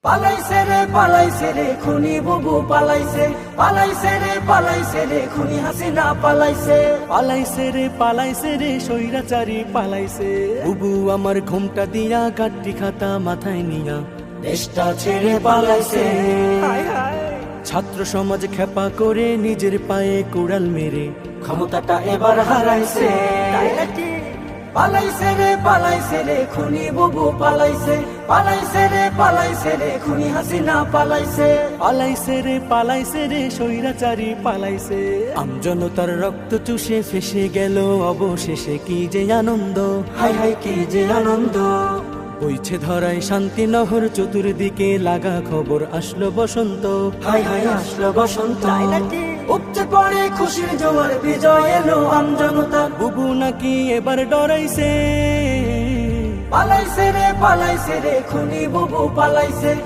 পালাইছে রে খুনি বুবু পালাইছে, পালাইছে রে খুনি হাসিনা পালাইছে, পালাইছে রে স্বৈরাচারী পালাইছে। বুবু আমার ঘুমটা দিয়া গাড্ডি খাতা মাথায় নিয়া দেশটা ছেড়ে পালাইছে। ছাত্র সমাজ খেপা করে নিজের পায়ে কুড়াল মেরে ক্ষমতাটা এবার হারাইছে। পালাইছে রে খুনি বুবু পালাইছে, পালাইছে রে খুনি হাসিনা পালাইছে, পালাইছে রে স্বৈরাচারী পালাইছে। আমজনতার রক্ত চুষে ফেসে গেল অবশেষে কি যে আনন্দ, হাই হাই কি যে আনন্দ। বইছে ধরায় শান্তি নহর চতুর্দিকে লাগা খবর আসলো বসন্ত, হাই হাই আসলো বসন্ত। উপচে পড়ে খুশির জোয়ার বিজয় এলো আমজনতা। বুবু নাকি এবার ডরাইছে, পালাইছে রে খুনি বুবু পালাইছে।